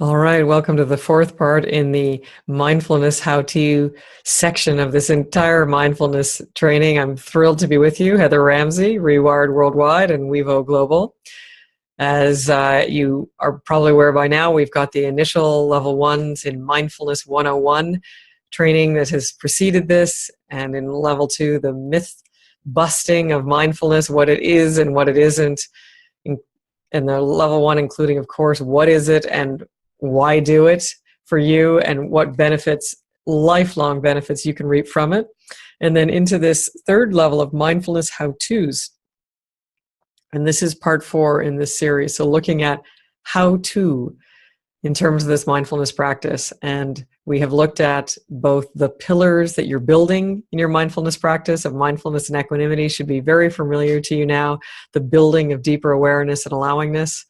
All right, welcome to the fourth part in the mindfulness how-to section of this entire mindfulness training. I'm thrilled to be with you, Heather Ramsey, ReWired Worldwide and Wevo Global. As you are probably aware by now, we've got the initial level ones in Mindfulness 101 training that has preceded this, and in level 2, the myth busting of mindfulness, what it is and what it isn't, and the level 1 including, of course, what is it and why do it for you, and what benefits, lifelong benefits you can reap from it. And then into this third level of mindfulness how-tos. And this is part 4 in this series. So looking at how to in terms of this mindfulness practice. And we have looked at both the pillars that you're building in your mindfulness practice of mindfulness and equanimity should be very familiar to you now. The building of deeper awareness and allowingness.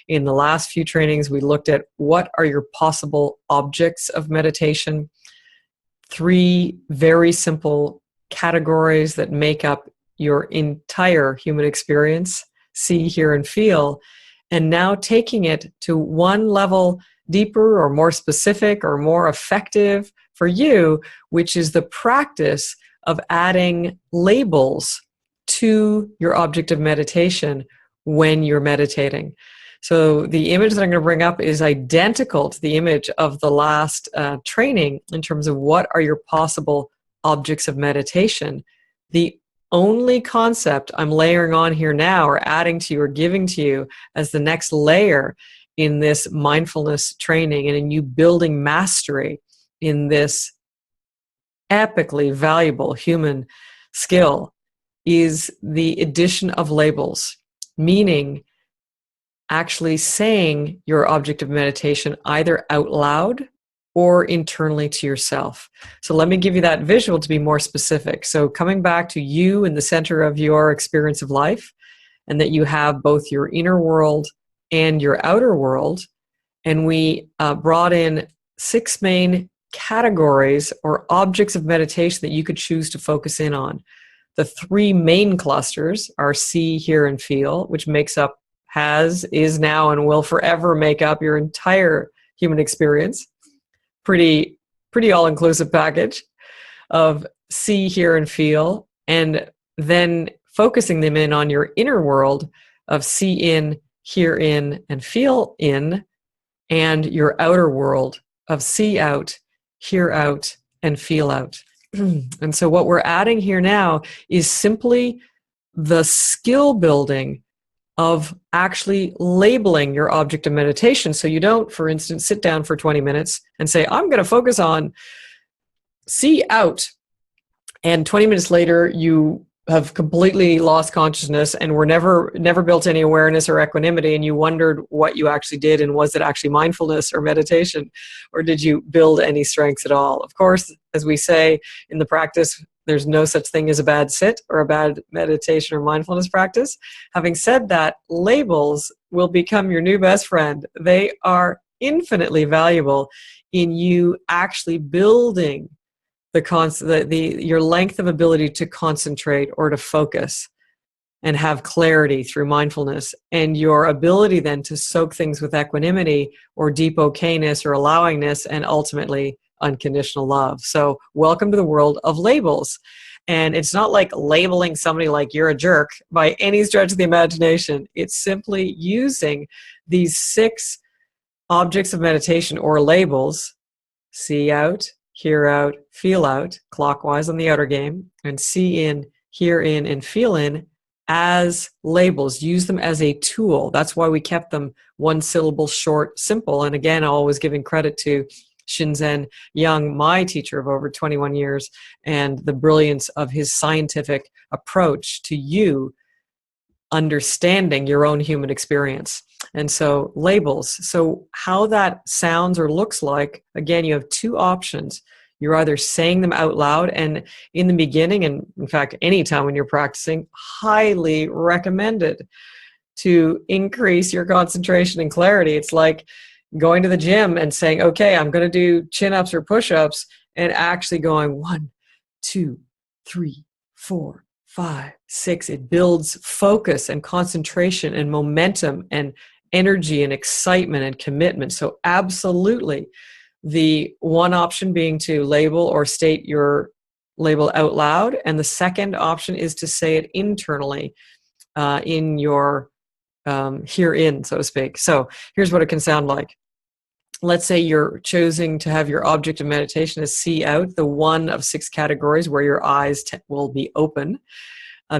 In the last few trainings, we looked at what are your possible objects of meditation. 3 very simple categories that make up your entire human experience: see, hear, and feel. And now taking it to one level deeper or more specific or more effective for you, which is the practice of adding labels to your object of meditation when you're meditating. So the image that I'm going to bring up is identical to the image of the last training in terms of what are your possible objects of meditation. The only concept I'm layering on here now or adding to you or giving to you as the next layer in this mindfulness training and in you building mastery in this epically valuable human skill is the addition of labels, meaning actually saying your object of meditation either out loud or internally to yourself. So let me give you that visual to be more specific. So coming back to you in the center of your experience of life, and that you have both your inner world and your outer world. And we brought in 6 main categories or objects of meditation that you could choose to focus in on. The 3 main clusters are see, hear, and feel, which makes up, has, is now, and will forever make up your entire human experience. Pretty all-inclusive package of see, hear, and feel, and then focusing them in on your inner world of see in, hear in, and feel in, and your outer world of see out, hear out, and feel out. And so what we're adding here now is simply the skill building of actually labeling your object of meditation. So you don't, for instance, sit down for 20 minutes and say, I'm going to focus on see out. And 20 minutes later, you have completely lost consciousness and were never built any awareness or equanimity, and you wondered what you actually did, and was it actually mindfulness or meditation, or did you build any strengths at all? Of course, as we say in the practice, there's no such thing as a bad sit or a bad meditation or mindfulness practice. Having said that, labels will become your new best friend. They are infinitely valuable in you actually building your length of ability to concentrate or to focus and have clarity through mindfulness, and your ability then to soak things with equanimity or deep okayness or allowingness, and ultimately unconditional love. So welcome to the world of labels. And it's not like labeling somebody like you're a jerk by any stretch of the imagination. It's simply using these 6 objects of meditation or labels: see out, hear out, feel out, clockwise on the outer game, and see in, hear in, and feel in as labels. Use them as a tool. That's why we kept them 1 syllable short, simple. And again, always giving credit to Shinzen Young, my teacher of over 21 years, and the brilliance of his scientific approach to you understanding your own human experience. And so labels. So how that sounds or looks like, again, you have 2 options. You're either saying them out loud, and in the beginning, and in fact, anytime when you're practicing, highly recommended to increase your concentration and clarity. It's like going to the gym and saying, okay, I'm going to do chin-ups or push-ups, and actually going 1, 2, 3, 4, 5, 6. It builds focus and concentration and momentum and energy and excitement and commitment. So absolutely, the one option being to label or state your label out loud, and the second option is to say it internally in your herein, so to speak. So here's what it can sound like. Let's say you're choosing to have your object of meditation as see out, the one of 6 categories where your eyes will be open.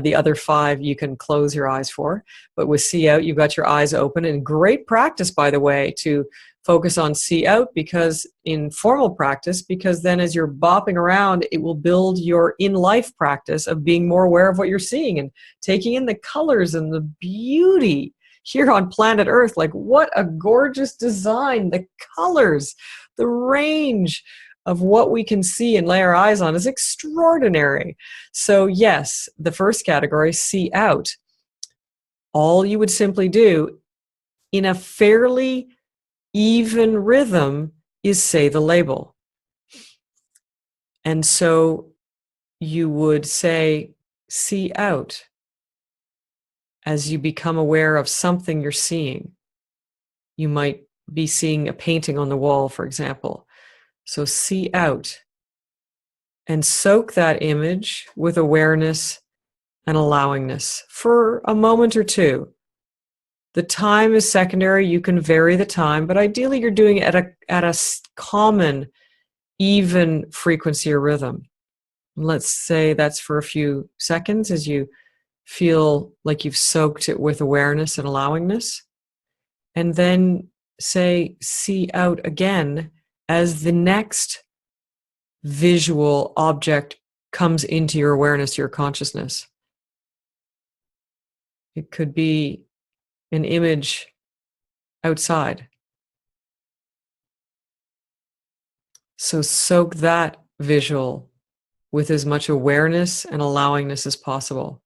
The other 5 you can close your eyes for. But with see out, you've got your eyes open. And great practice, by the way, to focus on see out, because in formal practice, because then as you're bopping around, it will build your in-life practice of being more aware of what you're seeing and taking in the colors and the beauty here on planet Earth. Like, what a gorgeous design. The colors, the range of what we can see and lay our eyes on is extraordinary. So yes, the first category, see out. All you would simply do in a fairly even rhythm is say the label. And so you would say, see out, as you become aware of something you're seeing. You might be seeing a painting on the wall, for example. So see out and soak that image with awareness and allowingness for a moment or two. The time is secondary. You can vary the time, but ideally you're doing it at a common, even frequency or rhythm. Let's say that's for a few seconds as you feel like you've soaked it with awareness and allowingness. And then say, see out again as the next visual object comes into your awareness, your consciousness. It could be an image outside. So soak that visual with as much awareness and allowingness as possible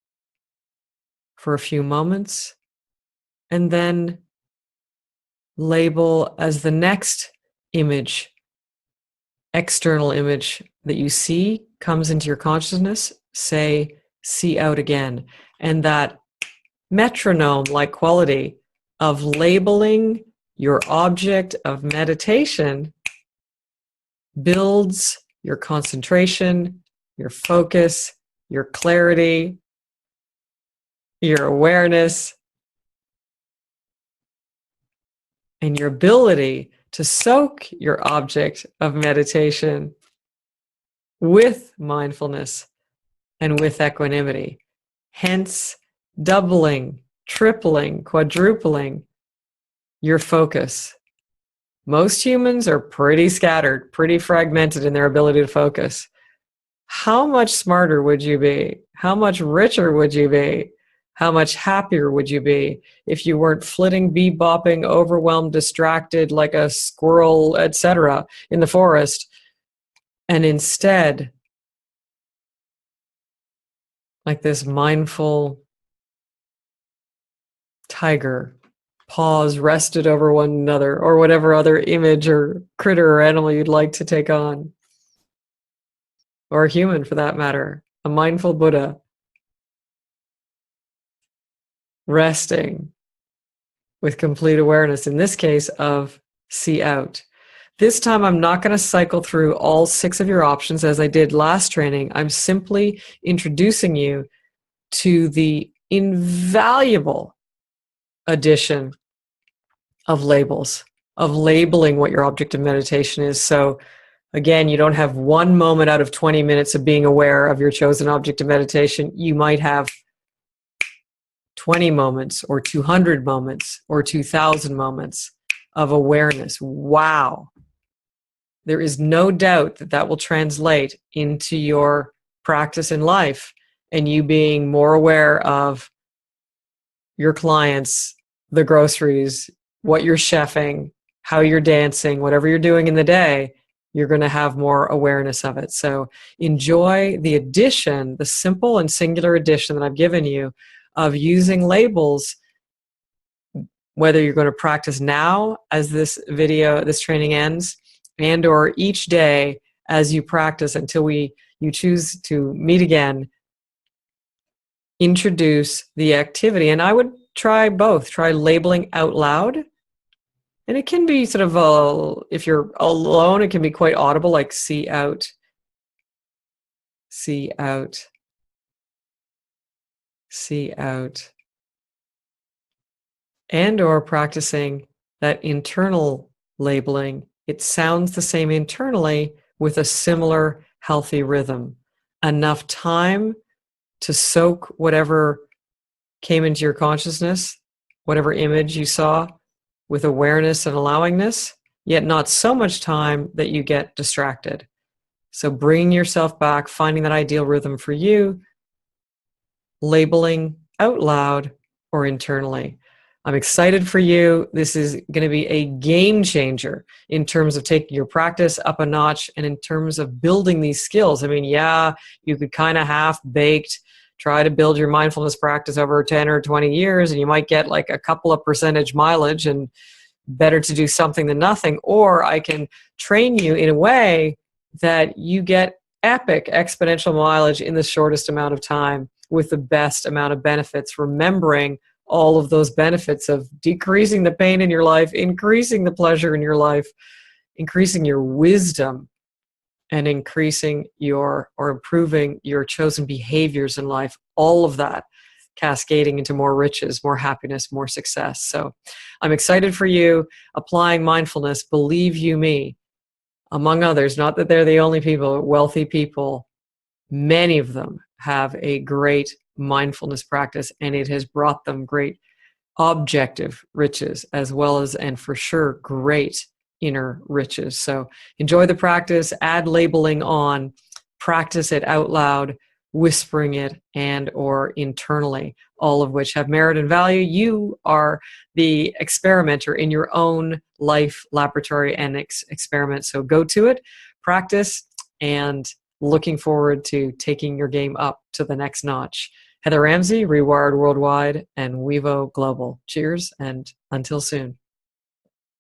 for a few moments, and then label as the next image, external image that you see comes into your consciousness, say, see out again. And that metronome-like quality of labeling your object of meditation builds your concentration, your focus, your clarity, your awareness, and your ability to soak your object of meditation with mindfulness and with equanimity. Hence, doubling, tripling, quadrupling your focus. Most humans are pretty scattered, pretty fragmented in their ability to focus. How much smarter would you be? How much richer would you be? How much happier would you be if you weren't flitting, bebopping, overwhelmed, distracted like a squirrel, etc., in the forest, and instead, like this mindful tiger, paws rested over one another, or whatever other image or critter or animal you'd like to take on, or a human for that matter, a mindful Buddha, resting with complete awareness, in this case of see out. This time I'm not going to cycle through all 6 of your options as I did last training. I'm simply introducing you to the invaluable addition of labels, of labeling what your object of meditation is. So again, you don't have one moment out of 20 minutes of being aware of your chosen object of meditation. You might have 20 moments or 200 moments or 2,000 moments of awareness. Wow. There is no doubt that that will translate into your practice in life and you being more aware of your clients, the groceries, what you're chefing, how you're dancing, whatever you're doing in the day, you're going to have more awareness of it. So enjoy the addition, the simple and singular addition that I've given you of using labels, whether you're going to practice now as this training ends, and or each day as you practice until you choose to meet again. Introduce the activity. And I would try both. Try labeling out loud. And it can be sort of, if you're alone, it can be quite audible, like see out, see out, see out. And or practicing that internal labeling. It sounds the same internally with a similar healthy rhythm. Enough time to soak whatever came into your consciousness, whatever image you saw, with awareness and allowingness, yet not so much time that you get distracted. So bringing yourself back, finding that ideal rhythm for you, labeling out loud or internally. I'm excited for you. This is going to be a game changer in terms of taking your practice up a notch and in terms of building these skills. I mean, yeah, you could kind of half-baked try to build your mindfulness practice over 10 or 20 years, and you might get like a couple of percentage mileage, and better to do something than nothing. Or I can train you in a way that you get epic exponential mileage in the shortest amount of time with the best amount of benefits, remembering all of those benefits of decreasing the pain in your life, increasing the pleasure in your life, increasing your wisdom, and increasing your or improving your chosen behaviors in life. All of that cascading into more riches, more happiness, more success. So I'm excited for you applying mindfulness. Believe you me, among others, not that they're the only people, wealthy people, many of them have a great mindfulness practice, and it has brought them great objective riches as well as, and for sure, great inner riches. So enjoy the practice, add labeling on, practice it out loud, whispering it and or internally, all of which have merit and value. You are the experimenter in your own life laboratory and experiment. So go to it, practice, and looking forward to taking your game up to the next notch. Heather Ramsey, ReWired Worldwide and WeVo Global. Cheers, and until soon.